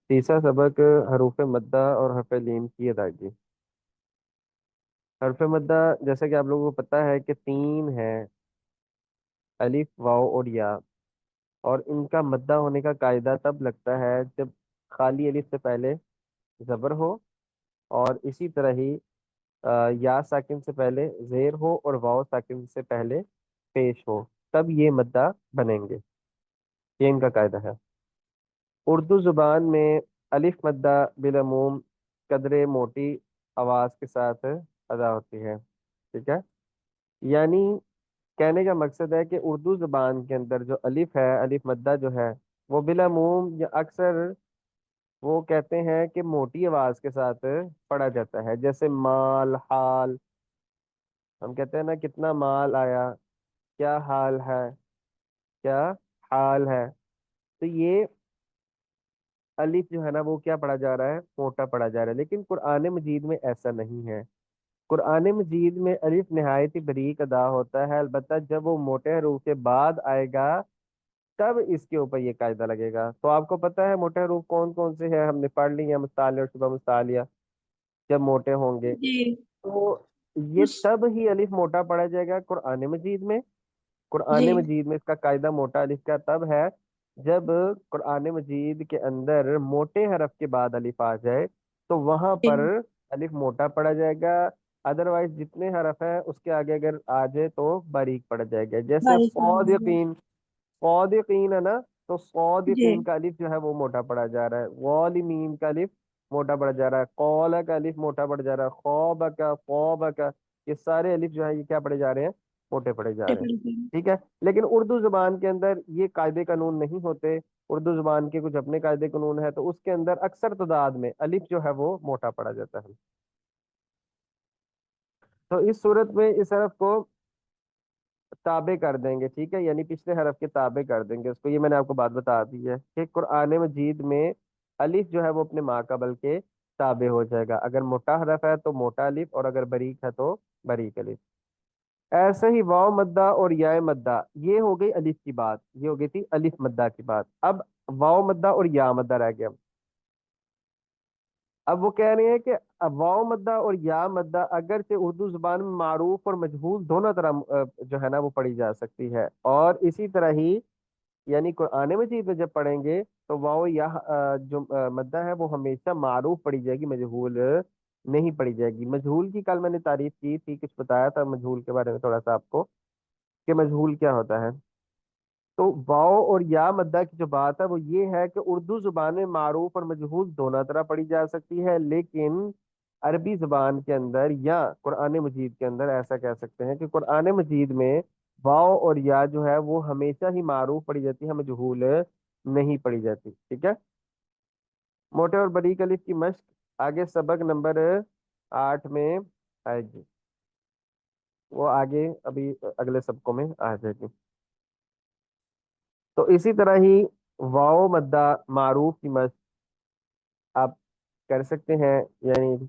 तीसरा सबक हरूफ मद्दा और हरफ लीन की अदायगी। हरफ मद्दा जैसा कि आप लोगों को पता है कि तीन है, अलिफ वाव और या। और इनका मद्दा होने का कायदा तब लगता है जब खाली अलिफ से पहले जबर हो, और इसी तरह ही या साकिन से पहले जेर हो और वाव साकिन से पहले पेश हो, तब ये मद्दा बनेंगे। ये इनका कायदा है। उर्दू जुबान में अलिफ मद्दा बिलमूम कदरे मोटी आवाज के साथ अदा होती है। ठीक है, यानी कहने का मकसद है कि उर्दू जुबान के अंदर जो अलिफ है, अलिफ मद्दा जो है, वो बिलमूम या अक्सर वो कहते हैं कि मोटी आवाज के साथ पढ़ा जाता है। जैसे माल, हाल, हम कहते हैं ना कितना माल आया, क्या हाल है, क्या हाल है। तो ये अलिफ जो है ना वो क्या पढ़ा जा रहा है, मोटा पढ़ा जा रहा है। लेकिन कुरान मजीद में ऐसा नहीं है। कुरान मजीद में अलिफ निहायत ही बारीक अदा होता है, अलबत्ता जब वो मोटे हरूफ के बाद आएगा तब इसके ऊपर ये कायदा लगेगा। तो आपको पता है मोटे हरूफ कौन कौन से हैं, हमने पढ़ ली है, मुस्ताले और शुबह मुस्तालिया जब मोटे होंगे जी। तो ये उस तब ही अलिफ मोटा पढ़ा जाएगा कुरान मजीद में। कुरान जी। मजीद में इसका कायदा मोटा अलिफ का तब है जब कुरान मजीद के अंदर मोटे हरफ के बाद अलिफ आ जाए, तो वहां पर जी। अलिफ मोटा पढ़ा जाएगा। अदरवाइज जितने हरफ है उसके आगे अगर आ जाए तो बारीक पढ़ा जाएगा। जैसे बारिश पड़ सौद रही है। यकीन, सौद यकीन है ना, तो सौद यकीन जी। का अलिफ जो है वो मोटा पढ़ा जा रहा है। वाल मीम का अलिफ मोटा पढ़ा जा रहा है। कौल का अलिफ मोटा पढ़ा जा रहा है। खौब का, फौब का, ये सारे अलिफ जो है ये क्या पढ़े जा रहे हैं, मोटे पढ़े जा रहे हैं। टिपिकल। ठीक है, लेकिन उर्दू जुबान के अंदर ये कायदे कानून नहीं होते। उर्दू जुबान के कुछ अपने कायदे कानून है, तो उसके अंदर अक्सर तादाद में अलिफ जो है वो मोटा पढ़ा जाता है। तो इस सूरत में इस हरफ को ताबे कर देंगे। ठीक है, यानी पिछले हरफ के ताबे कर देंगे उसको। ये मैंने आपको बात बता दी है कि कुरान मजीद में अलिफ जो है वो अपने माकबल के ताबे हो जाएगा। अगर मोटा हरफ है तो मोटा अलिफ, और अगर बरीक है तो बरीक अलिफ। ऐसे ही वाव मद्दा और या मद्दा, ये हो गई अलिफ की बात, ये हो गई थी अलिफ मद्दा की बात। अब वाव मद्दा और या मद्दा रह गया। अब वो कह रहे हैं कि अब वाव मद्दा और या मद्दा अगर से उर्दू जुबान में मारूफ और मजहूल दोनों तरह जो है ना वो पढ़ी जा सकती है। और इसी तरह ही यानी कुरान मजीद में जब पढ़ेंगे तो वाव या जो मद्दा है वो हमेशा मारूफ पढ़ी जाएगी, मजहूल नहीं पढ़ी जाएगी। मजहूल की कल मैंने तारीफ की थी, कुछ बताया था मजहूल के बारे में थोड़ा सा आपको, कि मजहूल क्या होता है। तो वाव और या मद्दा की जो बात है वो ये है कि उर्दू जुबान में मारूफ और मजहूल दोनों तरह पढ़ी जा सकती है, लेकिन अरबी जुबान के अंदर या कुरान मजीद के अंदर ऐसा कह सकते हैं कि कुरान मजीद में वाव और या जो है वो हमेशा ही मारूफ पढ़ी जाती है, मजहूल नहीं पढ़ी जाती। ठीक है, मोटे और बारीक अलिफ की मश्क आगे सबक नंबर 8 में आएगी। वो आगे अभी अगले सबकों में आ जाएगी। तो इसी तरह ही वाव मद्दा मारूफ की मश्क आप कर सकते हैं, यानी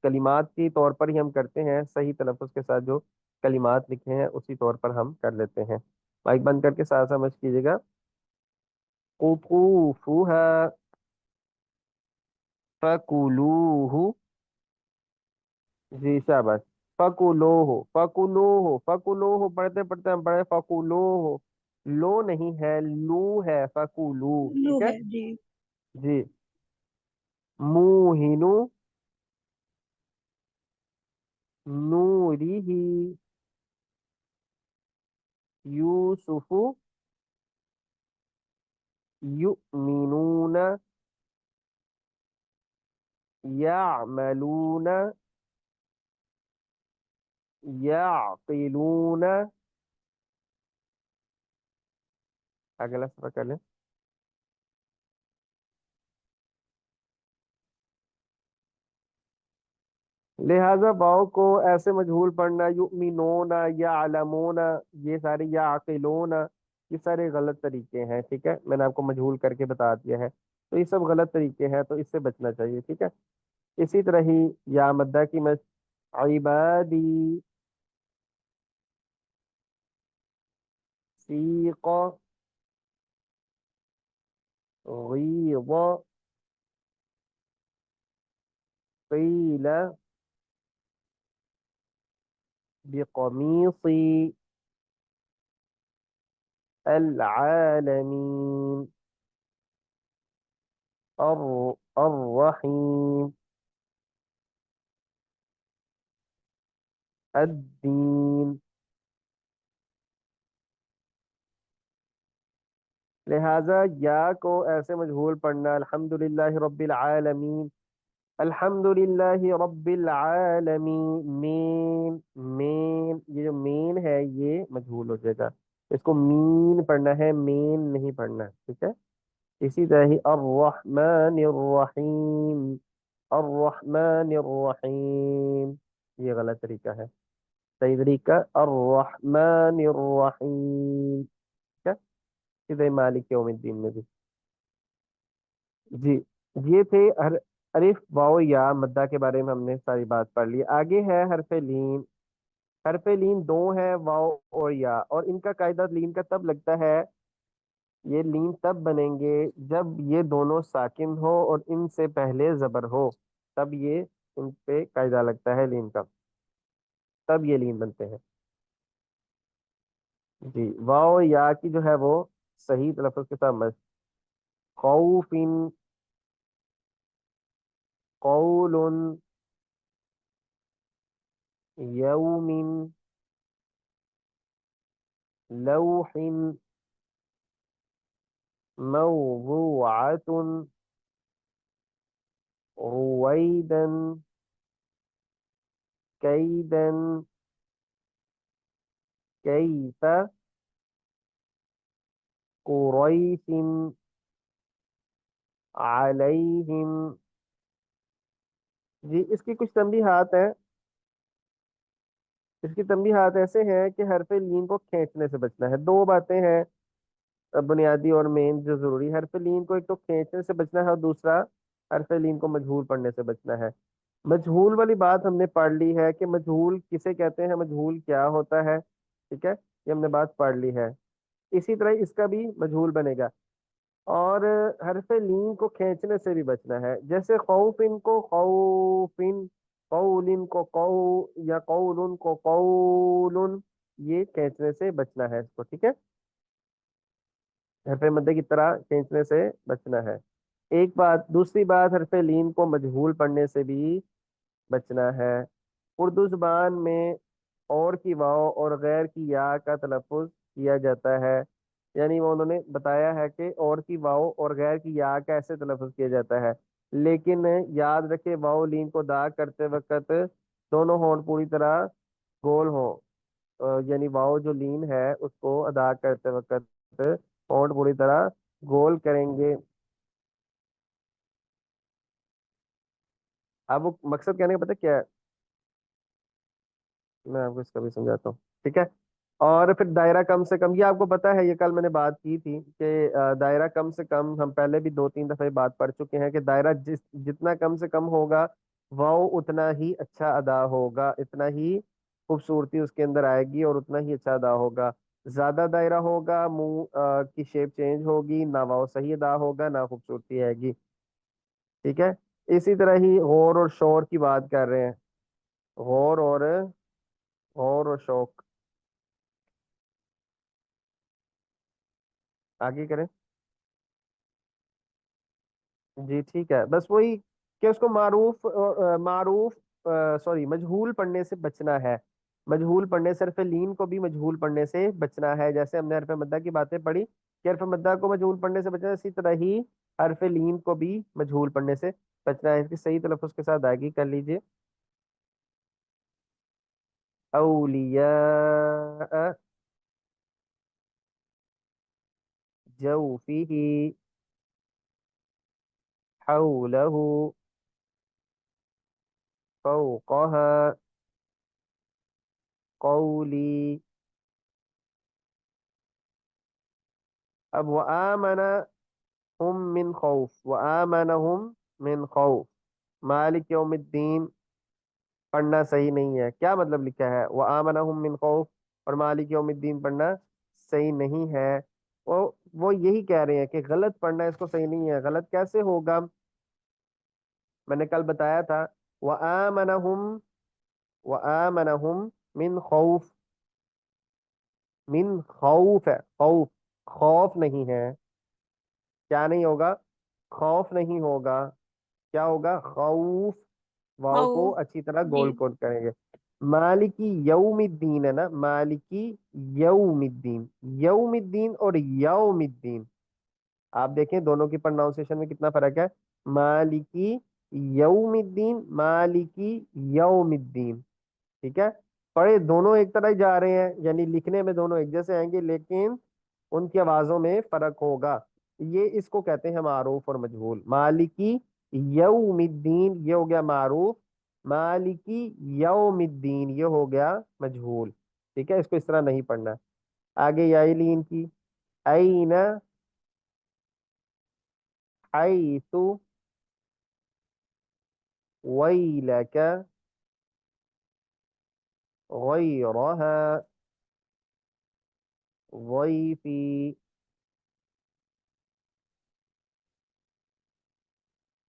कलिमात की तौर पर ही हम करते हैं, सही तलफ़ुज़ के साथ जो कलिमात लिखे हैं उसी तौर पर हम कर लेते हैं। माइक बंद करके साथ समझ कीजिएगा। कुतूफुहा फकुलूहु, जी शाबाश। फकुलोहो, फकुलोहो, फकुलोहो पढ़ते पढ़ते हम पढ़े फकुलोहो। लो नहीं है, लू है, फकुलू। लू ठीक है है जी। जी। मुहिनु नूरिही यूसुफु युमिनून यामलून याकिलून। अगला सफा कर लें। लिहाजा वाव को ऐसे मजहूल पढ़ना, युमिनूना या अलमूना, ये सारे या अकिलूना, ये सारे गलत तरीके हैं। ठीक है, मैंने आपको मजहूल करके बता दिया है, तो ये सब गलत तरीके हैं, तो इससे बचना चाहिए। ठीक है, इसी तरह ही या मद्दा की मस इबादी सीक़ गीज़, قیل بقمیصی العالمین الرحیم الدین. لہذا یا کو ایسے مجہول پڑھنا الحمدللہ رب العالمین. الحمد للہ رب العالمین. مین مین یہ جو مین ہے یہ مجہول ہو جائے گا. اس کو مین پڑھنا ہے مین نہیں پڑھنا ہے. ٹھیک ہے. اسی طرح ہی الرحمن الرحیم. الرحمن الرحیم یہ غلط طریقہ ہے. صحیح طریقہ الرحمن الرحیم. ٹھیک ہے. اسی طرح مالک یوم الدین میں بھی. جی یہ تھے الف واو یا مدہ کے بارے میں ہم نے ساری بات پڑھ لی. آگے ہے حرف لین. حرف لین دو ہے واو اور یا اور ان کا قاعدہ لین کا تب لگتا ہے. یہ لین تب بنیں گے جب یہ دونوں ساکن ہو اور ان سے پہلے زبر ہو. تب یہ ان پہ قاعدہ لگتا ہے لین کا. تب یہ لین بنتے ہیں. جی واو یا کی جو ہے وہ صحیح تلفظ کے ساتھ مست. خوف قول یوم لوح موضوعة رويدا كيدا كيف قريش عليهم. جی اس کی کچھ تنبیہات ہیں. اس کی تنبیہات ایسے ہیں کہ حرف لین کو کھینچنے سے بچنا ہے. دو باتیں ہیں بنیادی اور مین جو ضروری. حرف لین کو ایک تو کھینچنے سے بچنا ہے اور دوسرا حرف لین کو مجہول پڑھنے سے بچنا ہے. مجہول والی بات ہم نے پڑھ لی ہے کہ مجہول کسے کہتے ہیں مجہول کیا ہوتا ہے. ٹھیک ہے. یہ ہم نے بات پڑھ لی ہے. اسی طرح اس کا بھی مجہول بنے گا. اور حرف لین کو کھینچنے سے بھی بچنا ہے. جیسے خوفن کو خوفن قولن کو یا قولن کو قولن یہ کھینچنے سے بچنا ہے اس کو. ٹھیک ہے. حرف مدے کی طرح کھینچنے سے بچنا ہے. ایک بات. دوسری بات حرف لین کو مجہول پڑھنے سے بھی بچنا ہے. اردو زبان میں اور کی واو اور غیر کی یا کا تلفظ کیا جاتا ہے. یعنی وہ انہوں نے بتایا ہے کہ اور کی واو اور غیر کی یا کا ایسے تلفظ کیا جاتا ہے. لیکن یاد رکھے واو لین کو دا کرتے وقت دونوں ہونٹ پوری طرح گول ہوں. یعنی واو جو لین ہے اس کو ادا کرتے وقت ہونٹ پوری طرح گول کریں گے. اب وہ مقصد کہنے کا پتہ کیا ہے. میں آپ کو اس کا بھی سمجھاتا ہوں. ٹھیک ہے. اور پھر دائرہ کم سے کم یہ آپ کو پتا ہے. یہ کل میں نے بات کی تھی کہ دائرہ کم سے کم ہم پہلے بھی دو تین دفعہ بات پڑھ چکے ہیں کہ دائرہ جتنا کم سے کم ہوگا وہ اتنا ہی اچھا ادا ہوگا. اتنا ہی خوبصورتی اس کے اندر آئے گی اور اتنا ہی اچھا ادا ہوگا. زیادہ دائرہ ہوگا منہ کی شیپ چینج ہوگی. نہ وہ صحیح ادا ہوگا نہ خوبصورتی آئے گی. ٹھیک ہے. اسی طرح ہی غور اور شور کی بات کر رہے ہیں. غور اور غور اور شوق آگے کریں. جی ٹھیک ہے. بس وہی کہ اس کو معروف معروف سوری مجہول پڑھنے سے بچنا ہے. مجہول پڑھنے صرف لین کو بھی مجہول پڑھنے سے بچنا ہے. جیسے ہم نے حرف مدہ کی باتیں پڑھی کہ حرف مدہ کو مجہول پڑھنے سے بچنا ہے. اسی طرح ہی حرف لین کو بھی مجہول پڑھنے سے بچنا ہے. اس کی صحیح تلفظ کے ساتھ ادائیگی کر لیجئے. اولیاء جوفه حوله فوقها قولی. اب وآمنهم من خوف. وآمنهم من خوف. مالک یوم الدین پڑھنا صحیح نہیں ہے. کیا مطلب لکھا ہے وآمنهم من خوف اور مالک یوم الدین پڑھنا صحیح نہیں ہے. وہ وہ یہی کہہ رہے ہیں کہ غلط پڑھنا اس کو صحیح نہیں ہے. غلط کیسے ہوگا. میں نے کل بتایا تھا वआमनहुम, वआमनहुम मिन खौफ, मिन खौफ है, खौफ, खौफ नहीं है। क्या नहीं होगा? खौफ नहीं होगा। क्या होगा? खौफ। वाव को खौफ। अच्छी तरह जी। गोल कोट करेंगे। मालिकी यौमिद्दीन है ना, मालिकी यौमिद्दीन, यौमिद्दीन और यौमिद्दीन, आप देखें दोनों की प्रोनाउंसिएशन में कितना फर्क है। मालिकी यौमिद्दीन, मालिकी यौमिद्दीन। ठीक है। पढ़े दोनों एक तरह ही जा रहे हैं, यानी लिखने में दोनों एक जैसे आएंगे, लेकिन उनकी आवाजों में फर्क होगा। ये इसको कहते हैं मारूफ और मजहूल। मालिकी यौमिद्दीन ये हो गया मारूफ, मालिकी यौमिद्दीन ये हो गया मजहूल। ठीक है, इसको इस तरह नहीं पढ़ना। आगे याइलीन की, ऐना, हैतु, वैलक, गैरहा, ضيفी।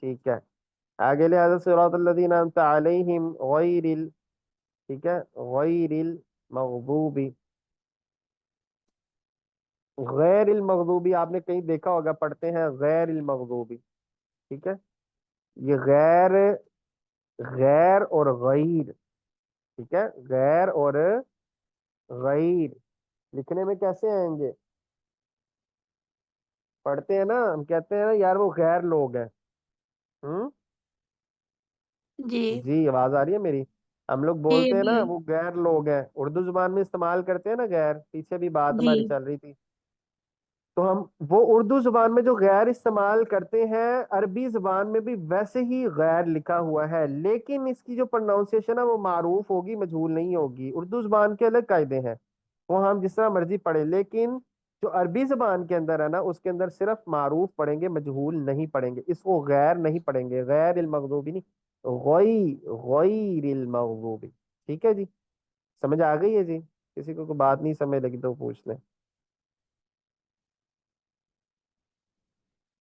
ठीक है। आगे लिहाजा सिरातल्लज़ीना अनअमता अलैहिम गैरिल, ठीक है, गैरिल मगदूबी, गैरिल मगदूबी आपने कहीं देखा होगा, पढ़ते हैं गैरिल मगदूबी। ठीक है। ये गैर, गैर और गैर, ठीक है, गैर और गैर लिखने में कैसे आएंगे? पढ़ते हैं ना, हम कहते हैं ना यार वो गैर लोग हैं। हम्म। जी। जी, आवाज आ रही है मेरी? हम लोग जी। बोलते हैं जी। ना वो गैर लोग हैं, उर्दू जुबान में इस्तेमाल करते हैं ना गैर, पीछे भी बात जी। हमारी चल रही थी। तो हम वो उर्दू जुबान में जो गैर इस्तेमाल करते हैं, अरबी जुबान में भी वैसे ही गैर लिखा हुआ है, लेकिन इसकी जो प्रोनाउंसिएशन है वो मारूफ होगी, मजहूल नहीं होगी। उर्दू जुबान के अलग कायदे हैं, वो हम जिस तरह मर्जी पढ़े, लेकिन जो अरबी जुबान के अंदर है ना, उसके अंदर सिर्फ मारूफ पढ़ेंगे, मजहूल नहीं पढ़ेंगे, इसको गैर नहीं पढ़ेंगे, गैर इल मगदूबी नहीं, गैर इल मगदूबी। ठीक है जी, समझ आ गई है जी? किसी को कोई बात नहीं समझ लगी तो पूछ लें।